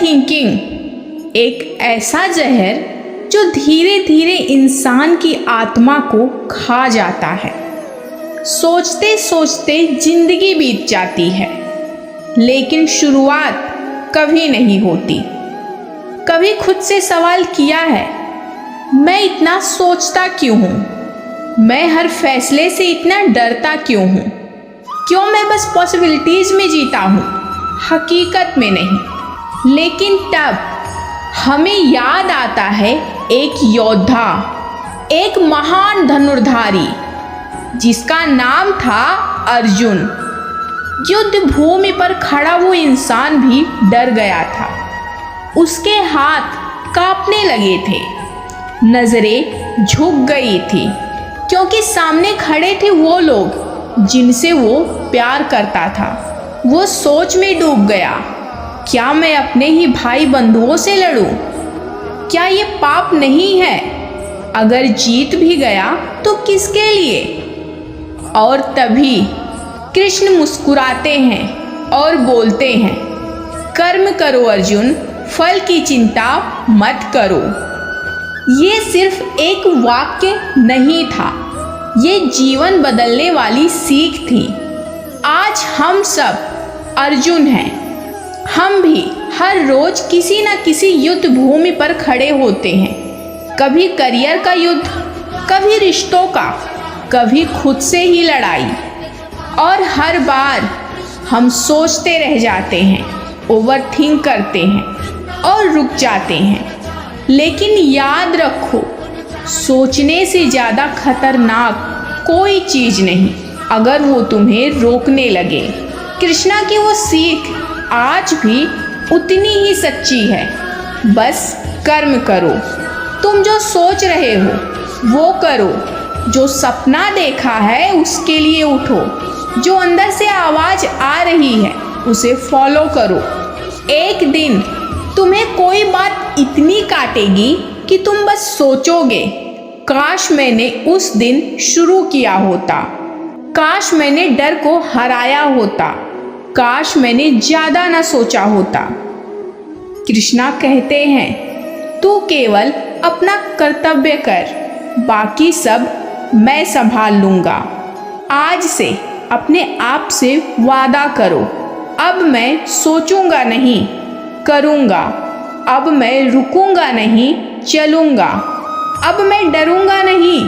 Thinking एक ऐसा जहर जो धीरे धीरे इंसान की आत्मा को खा जाता है। सोचते सोचते जिंदगी बीत जाती है, लेकिन शुरुआत कभी नहीं होती। कभी खुद से सवाल किया है, मैं इतना सोचता क्यों हूँ? मैं हर फैसले से इतना डरता क्यों हूँ? क्यों मैं बस पॉसिबिलिटीज में जीता हूँ, हकीकत में नहीं। लेकिन तब हमें याद आता है एक योद्धा, एक महान धनुर्धारी जिसका नाम था अर्जुन। युद्ध भूमि पर खड़ा वो इंसान भी डर गया था। उसके हाथ कांपने लगे थे, नजरें झुक गई थी, क्योंकि सामने खड़े थे वो लोग जिनसे वो प्यार करता था। वो सोच में डूब गया, क्या मैं अपने ही भाई बंधुओं से लड़ूं? क्या ये पाप नहीं है? अगर जीत भी गया तो किसके लिए? और तभी कृष्ण मुस्कुराते हैं और बोलते हैं, कर्म करो अर्जुन, फल की चिंता मत करो। ये सिर्फ एक वाक्य नहीं था, ये जीवन बदलने वाली सीख थी। आज हम सब अर्जुन हैं। हम भी हर रोज किसी न किसी युद्ध भूमि पर खड़े होते हैं। कभी करियर का युद्ध, कभी रिश्तों का, कभी खुद से ही लड़ाई। और हर बार हम सोचते रह जाते हैं, ओवरथिंक करते हैं और रुक जाते हैं। लेकिन याद रखो, सोचने से ज़्यादा खतरनाक कोई चीज़ नहीं अगर वो तुम्हें रोकने लगे। कृष्णा की वो सीख आज भी उतनी ही सच्ची है। बस कर्म करो, तुम जो सोच रहे हो वो करो, जो सपना देखा है उसके लिए उठो, जो अंदर से आवाज़ आ रही है उसे फॉलो करो। एक दिन तुम्हें कोई बात इतनी काटेगी कि तुम बस सोचोगे, काश मैंने उस दिन शुरू किया होता, काश मैंने डर को हराया होता, काश मैंने ज़्यादा ना सोचा होता। कृष्णा कहते हैं, तू केवल अपना कर्तव्य कर, बाकी सब मैं संभाल लूँगा। आज से अपने आप से वादा करो, अब मैं सोचूंगा नहीं, करूँगा। अब मैं रुकूंगा नहीं, चलूँगा। अब मैं डरूंगा नहीं,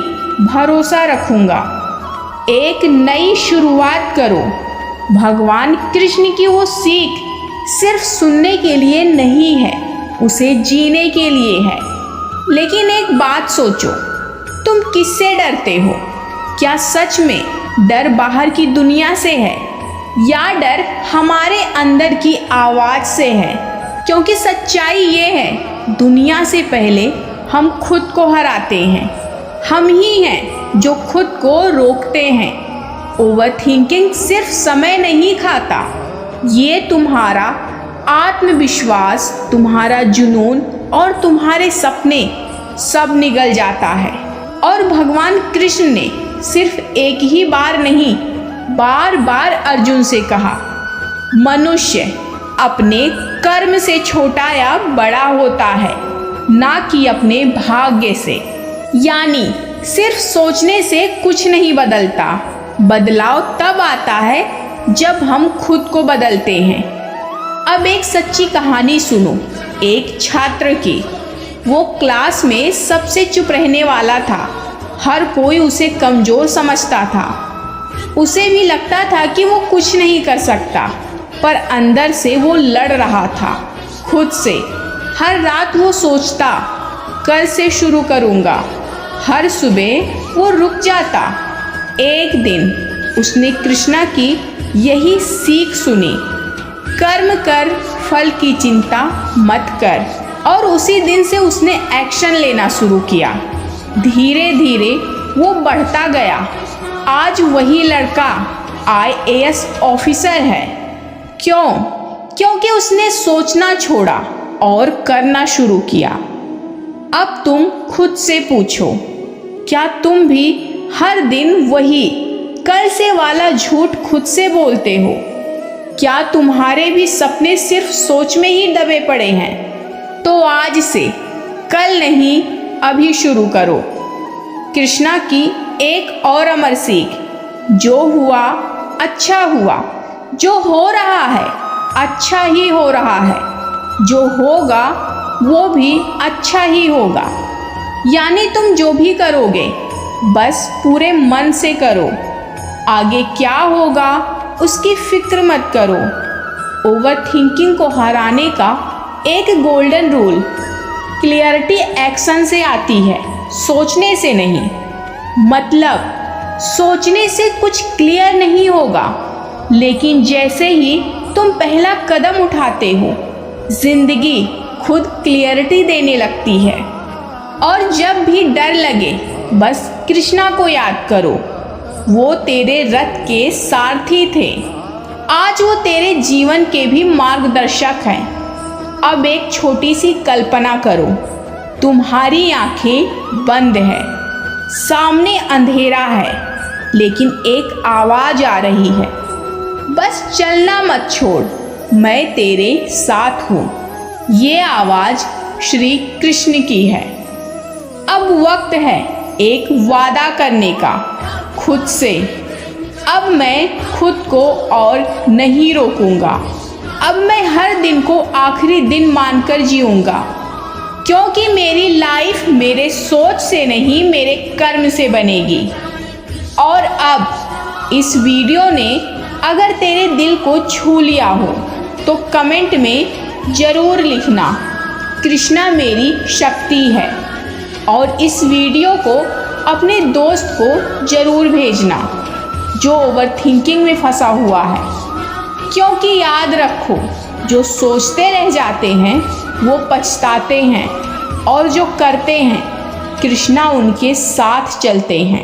भरोसा रखूंगा। एक नई शुरुआत करो। भगवान कृष्ण की वो सीख सिर्फ सुनने के लिए नहीं है, उसे जीने के लिए है। लेकिन एक बात सोचो, तुम किससे डरते हो? क्या सच में डर बाहर की दुनिया से है, या डर हमारे अंदर की आवाज़ से है? क्योंकि सच्चाई ये है, दुनिया से पहले हम खुद को हराते हैं। हम ही हैं जो खुद को रोकते हैं। ओवर थिंकिंग सिर्फ समय नहीं खाता, ये तुम्हारा आत्मविश्वास, तुम्हारा जुनून और तुम्हारे सपने सब निगल जाता है। और भगवान कृष्ण ने सिर्फ एक ही बार नहीं, बार बार अर्जुन से कहा, मनुष्य अपने कर्म से छोटा या बड़ा होता है, ना कि अपने भाग्य से। यानी सिर्फ सोचने से कुछ नहीं बदलता, बदलाव तब आता है जब हम खुद को बदलते हैं। अब एक सच्ची कहानी सुनो, एक छात्र की। वो क्लास में सबसे चुप रहने वाला था। हर कोई उसे कमज़ोर समझता था। उसे भी लगता था कि वो कुछ नहीं कर सकता, पर अंदर से वो लड़ रहा था खुद से। हर रात वो सोचता, कल से शुरू करूँगा। हर सुबह वो रुक जाता। एक दिन उसने कृष्णा की यही सीख सुनी, कर्म कर, फल की चिंता मत कर। और उसी दिन से उसने एक्शन लेना शुरू किया। धीरे धीरे वो बढ़ता गया। आज वही लड़का IAS ऑफिसर है। क्यों? क्योंकि उसने सोचना छोड़ा और करना शुरू किया। अब तुम खुद से पूछो, क्या तुम भी हर दिन वही कल से वाला झूठ खुद से बोलते हो? क्या तुम्हारे भी सपने सिर्फ सोच में ही दबे पड़े हैं? तो आज से, कल नहीं अभी शुरू करो। कृष्णा की एक और अमर सीख, जो हुआ अच्छा हुआ, जो हो रहा है अच्छा ही हो रहा है, जो होगा वो भी अच्छा ही होगा। यानी तुम जो भी करोगे बस पूरे मन से करो, आगे क्या होगा उसकी फिक्र मत करो। ओवर थिंकिंग को हराने का एक गोल्डन रूल, क्लियरिटी एक्शन से आती है, सोचने से नहीं। मतलब सोचने से कुछ क्लियर नहीं होगा, लेकिन जैसे ही तुम पहला कदम उठाते हो जिंदगी खुद क्लियरिटी देने लगती है। और जब भी डर लगे बस कृष्णा को याद करो, वो तेरे रथ के सारथी थे, आज वो तेरे जीवन के भी मार्गदर्शक हैं। अब एक छोटी सी कल्पना करो, तुम्हारी आंखें बंद है, सामने अंधेरा है, लेकिन एक आवाज आ रही है, बस चलना मत छोड़, मैं तेरे साथ हूँ। ये आवाज श्री कृष्ण की है। अब वक्त है एक वादा करने का खुद से। अब मैं खुद को और नहीं रोकूंगा। अब मैं हर दिन को आखिरी दिन मानकर जीऊंगा, क्योंकि मेरी लाइफ मेरे सोच से नहीं मेरे कर्म से बनेगी। और अब इस वीडियो ने अगर तेरे दिल को छू लिया हो तो कमेंट में ज़रूर लिखना, कृष्णा मेरी शक्ति है। और इस वीडियो को अपने दोस्त को ज़रूर भेजना जो ओवर थिंकिंग में फंसा हुआ है, क्योंकि याद रखो, जो सोचते रह जाते हैं वो पछताते हैं, और जो करते हैं कृष्णा उनके साथ चलते हैं।